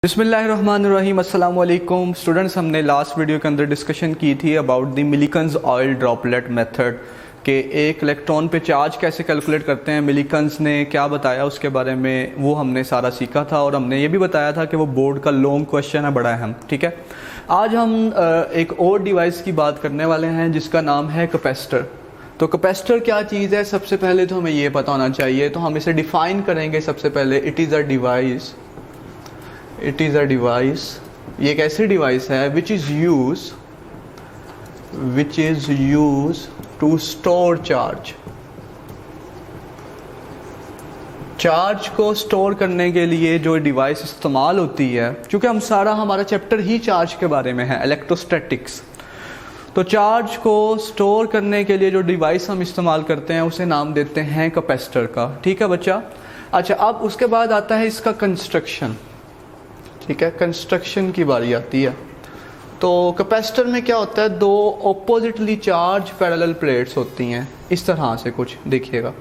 बिस्मिल्लाहिर्रहमानिर्रहीम, अस्सलाम वालेकुम स्टूडेंट्स। हमने लास्ट वीडियो के अंदर डिस्कशन की थी about the Millikan's oil droplet method के एक इलेक्ट्रॉन पे चार्ज कैसे कैलकुलेट करते हैं। मिलिकन्स ने क्या बताया उसके बारे में वो हमने सारा सीखा था, और हमने ये भी बताया था कि वो बोर्ड का लॉन्ग क्वेश्चन है, बड़ा अहम। ठीक है, आज हम एक और डिवाइस की बात करने वाले हैं जिसका नाम है कैपेसिटर। तो कैपेसिटर क्या चीज़ है, सबसे पहले तो हमें ये पता होना चाहिए। तो हम इसे डिफ़ाइन करेंगे सबसे पहले। इट इज़ अ डिवाइस, ये एक ऐसी डिवाइस है which is use to store charge को स्टोर करने के लिए जो डिवाइस इस्तेमाल होती है, क्योंकि हमारा चैप्टर ही चार्ज के बारे में है, इलेक्ट्रोस्टैटिक्स। तो चार्ज को स्टोर करने के लिए जो डिवाइस हम इस्तेमाल करते हैं उसे नाम देते हैं कैपेसिटर का। ठीक है बच्चा। अच्छा, अब उसके बाद आता है इसका कंस्ट्रक्शन। ठीक है, कंस्ट्रक्शन की बारी आती है। तो कैपेसिटर में क्या होता है, दो ऑपोजिटली चार्ज पैरेलल प्लेट्स होती हैं, इस तरह से कुछ देखिएगा।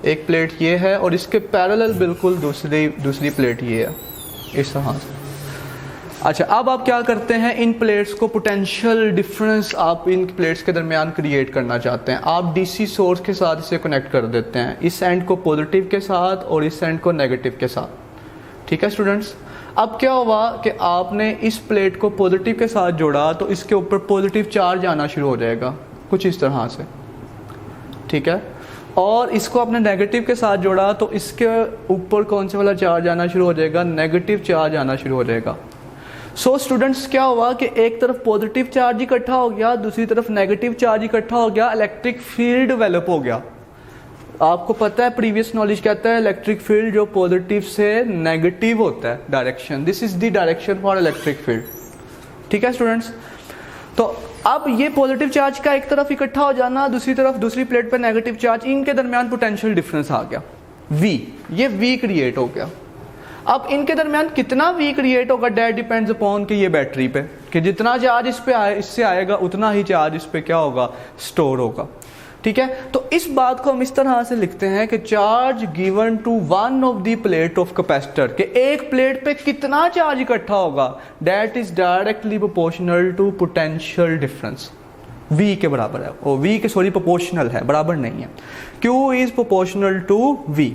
एक प्लेट ये है और इसके पैरेलल बिल्कुल दूसरी प्लेट ये है, इस तरह से। अच्छा, अब आप क्या करते हैं, इन प्लेट्स को पोटेंशियल डिफरेंस आप इन प्लेट्स के दरमियान क्रिएट करना चाहते हैं। आप डीसी सोर्स के साथ इसे कनेक्ट कर देते हैं, इस एंड को पॉजिटिव के साथ और इस एंड को नेगेटिव के साथ। ठीक है स्टूडेंट्स। अब क्या हुआ कि आपने इस प्लेट को पॉजिटिव के साथ जोड़ा तो इसके ऊपर पॉजिटिव चार्ज आना शुरू हो जाएगा, कुछ इस तरह से। ठीक है, और इसको आपने नेगेटिव के साथ जोड़ा तो इसके ऊपर कौन से वाला चार्ज आना शुरू हो जाएगा, नेगेटिव चार्ज आना शुरू हो जाएगा। सो स्टूडेंट्स, क्या हुआ कि एक तरफ पॉजिटिव चार्ज इकट्ठा हो गया, दूसरी तरफ नेगेटिव चार्ज इकट्ठा हो गया, इलेक्ट्रिक फील्ड डेवलप हो गया। आपको पता है, प्रीवियस नॉलेज कहता है इलेक्ट्रिक फील्ड जो पॉजिटिव से नेगेटिव होता है direction, this is the direction for electric field. ठीक है स्टूडेंट्स। तो अब ये पॉजिटिव चार्ज का एक तरफ इकट्ठा हो जाना, दूसरी तरफ दूसरी प्लेट पर नेगेटिव चार्ज, इनके दरमियान पोटेंशियल डिफरेंस आ गया V। ये V क्रिएट हो गया। अब इनके दरमियान कितना V क्रिएट होगा, डेट डिपेंड्स अपॉन कि ये बैटरी पे, कि जितना चार्ज इस पे इससे आएगा उतना ही चार्ज इस पे क्या होगा, स्टोर होगा। ठीक है, तो इस बात को हम इस तरह से लिखते हैं कि charge given to one of the plate of capacitor, के एक प्लेट पे कितना चार्ज इकट्ठा होगा, that is directly proportional to potential difference. V के बराबर है, और V के प्रोपोर्शनल है, बराबर नहीं है। Q is proportional to V।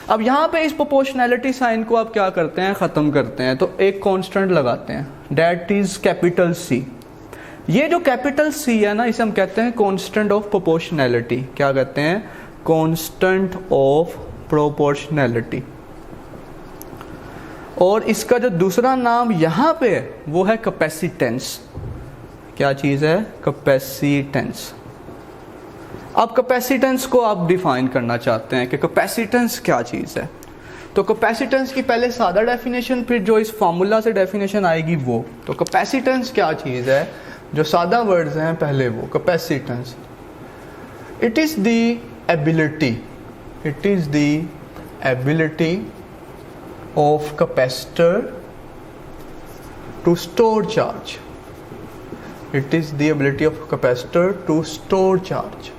अब यहाँ पे इस प्रोपोर्शनैलिटी साइन को आप क्या करते हैं, ख़त्म करते हैं, तो एक कांस्टेंट लगाते हैं, दैट इज कैपिटल C। ये जो कैपिटल C है ना, इसे हम कहते हैं कांस्टेंट ऑफ प्रोपोर्शनैलिटी। क्या कहते हैं, कांस्टेंट ऑफ प्रोपोर्शनैलिटी। और इसका जो दूसरा नाम यहाँ पे है वो है कैपेसिटेंस। क्या चीज़ है, कैपेसिटेंस। अब कैपेसिटेंस को आप डिफाइन करना चाहते हैं कि कैपेसिटेंस क्या चीज़ है। तो कैपेसिटेंस की पहले सादा डेफिनेशन, फिर जो इस फार्मूला से डेफिनेशन आएगी वो। तो कैपेसिटेंस क्या चीज़ है, जो सादा वर्ड्स हैं पहले वो। Capacitance, it is the ability of capacitor to store charge. It is the ability of capacitor to store charge.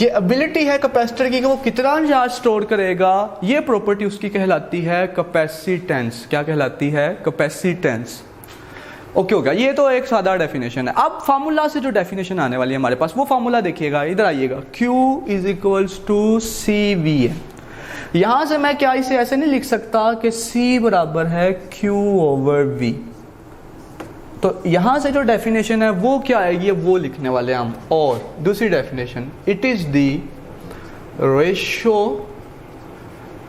ये एबिलिटी है कैपेसिटर की कि वो कितना चार्ज स्टोर करेगा, ये प्रॉपर्टी उसकी कहलाती है कैपेसिटेंस। क्या कहलाती है, कैपेसिटेंस। ओके हो गया, ये तो एक सादा डेफिनेशन है। अब फार्मूला से जो डेफिनेशन आने वाली है हमारे पास, वो फार्मूला देखिएगा, इधर आइएगा। Q is equals to CV है। यहां से मैं क्या इसे ऐसे नहीं लिख सकता कि C बराबर है Q ओवर V। तो यहां से जो डेफिनेशन है वो क्या आएगी, वो लिखने वाले हम। और दूसरी definition, it is the ratio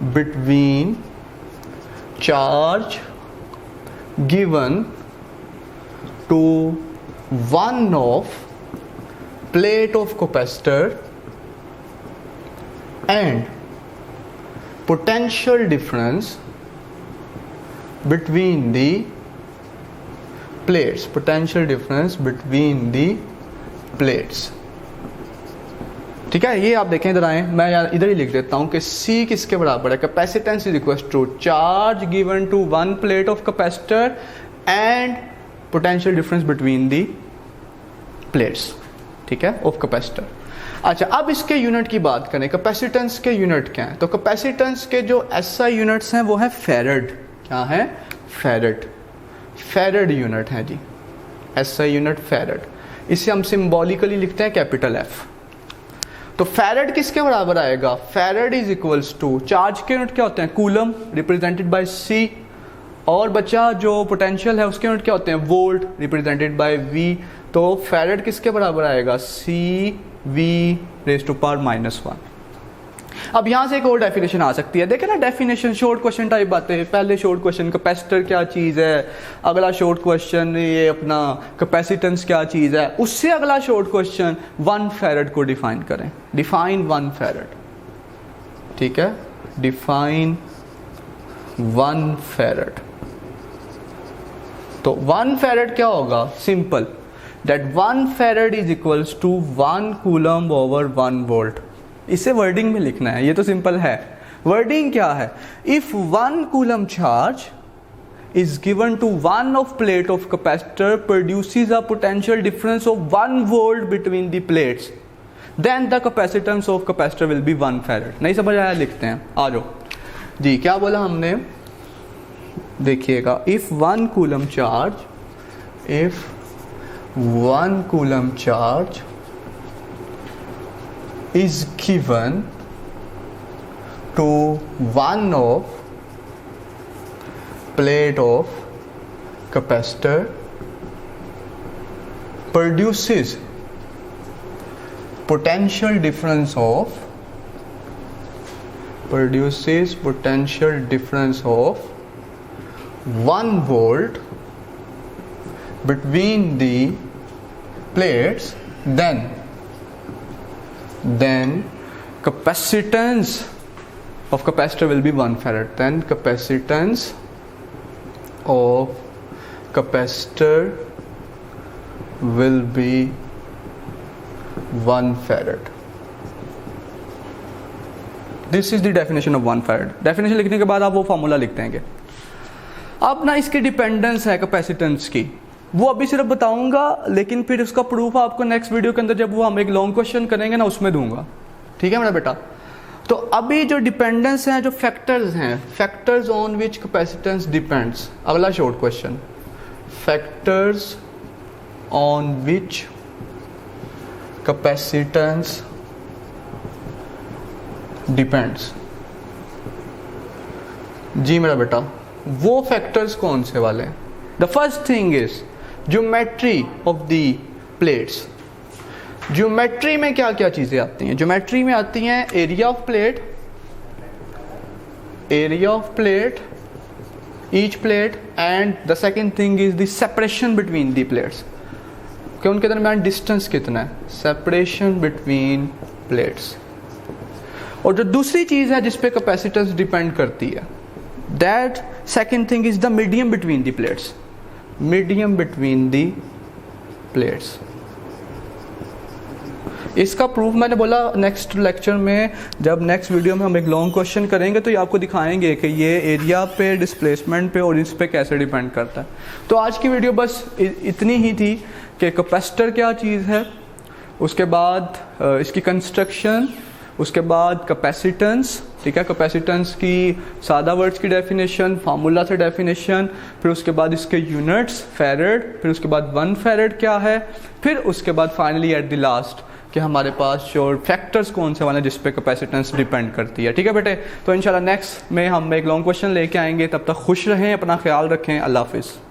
between charge given to one of plate of capacitor and potential difference between the plates, ठीक है। ये आप देखें, इधर आए, मैं यार इधर ही लिख देता हूं कि C किसके बराबर है, capacitance is equal to charge given to one plate of capacitor and potential difference between the plates. ठीक है, ऑफ कैपेसिटर। अच्छा, अब इसके यूनिट की बात करें, कैपेसिटेंस के यूनिट क्या है। तो कैपेसिटेंस के जो SI यूनिट्स हैं वो है फेरेड। क्या है? फैरेड। फैरेड यूनिट है जी, SI यूनिट फैरेड। इसे हम सिंबॉलिकली लिखते हैं कैपिटल F। तो फैरेड किसके बराबर आएगा? Farad is equals to, charge के यूनिट क्या होते हैं? Coulomb, represented by C। और बच्चा जो पोटेंशियल है उसके यूनिट क्या होते हैं? Volt, represented by V। तो फैरेड किसके बराबर आएगा? CV⁻⁻⁻1। अब यहां से एक और डेफिनेशन आ सकती है, देखे ना डेफिनेशन, शॉर्ट क्वेश्चन टाइप बातें हैं। पहले शॉर्ट क्वेश्चन कैपेसिटर क्या चीज़ है, अगला शॉर्ट क्वेश्चन ये अपना कैपेसिटेंस क्या चीज़ है, उससे अगला शॉर्ट क्वेश्चन 1 फैरेड को डिफाइन करें। डिफाइन 1 फैरेड, ठीक है, डिफाइन 1 फैरेड। तो 1 फैरेड क्या होगा? Simple, that 1 farad is equals to 1 coulomb over 1 volt. इसे वर्डिंग में लिखना है, ये तो सिंपल है। वर्डिंग क्या है? If 1 coulomb charge is given to one of plate of capacitor produces a potential difference of 1 volt between the plates, then the capacitance of capacitor will be 1 farad। नहीं समझ आया? लिखते हैं, आ जाओ जी। क्या बोला हमने? देखिएगा, if 1 coulomb charge is given to one of plate of capacitor produces potential difference of 1 volt between the plates, then capacitance of capacitor will be 1 farad। then capacitance of capacitor will be 1 farad। This is the definition of 1 farad. Definition लिखने के बाद आप वो formula लिख देंगे। अब ना इसकी डिपेंडेंस है कैपेसिटेंस की, वो अभी सिर्फ बताऊंगा, लेकिन फिर उसका प्रूफ आपको नेक्स्ट वीडियो के अंदर जब वो हम एक लॉन्ग क्वेश्चन करेंगे ना उसमें दूंगा, ठीक है मेरा बेटा। तो अभी जो डिपेंडेंस है, जो फैक्टर्स हैं, factors on which capacitance depends, अगला short question, factors on which capacitance depends. जी मेरा बेटा, वो फैक्टर्स कौन से वाले हैं? The first thing is geometry of the plates. Geometry में क्या क्या चीजें आती हैं? ज्योमेट्री में आती हैं area of plate, each plate, and the second thing is the separation between the plates, कि उनके दरमियान डिस्टेंस कितना है, सेपरेशन बिटवीन प्लेट्स। और जो दूसरी चीज है जिस पे कैपेसिटेंस डिपेंड करती है, that second thing is the medium between the plates, medium between the plates. इसका प्रूफ मैंने बोला नेक्स्ट लेक्चर में, जब नेक्स्ट वीडियो में हम एक लॉन्ग क्वेश्चन करेंगे तो ये आपको दिखाएंगे कि ये एरिया पे, डिस्प्लेसमेंट पे और इस पे कैसे डिपेंड करता है। तो आज की वीडियो बस इतनी ही थी कि कैपेसिटर क्या चीज़ है, उसके बाद इसकी कंस्ट्रक्शन, उसके बाद कैपेसिटेंस, ठीक है, कैपेसिटेंस की सादा वर्ड्स की डेफिनेशन, फार्मूला से डेफिनेशन, फिर उसके बाद इसके यूनिट्स फैरेड, फिर उसके बाद 1 फैरेड क्या है, फिर उसके बाद फाइनली एट द लास्ट कि हमारे पास जो फैक्टर्स कौन से वाले जिस पे कैपेसिटेंस डिपेंड करती है। ठीक है बेटे, तो इंशाल्लाह नेक्स्ट में हम एक लॉन्ग क्वेश्चन लेके आएंगे। तब तक खुश रहें, अपना ख्याल रखें, अल्लाह हाफिज़।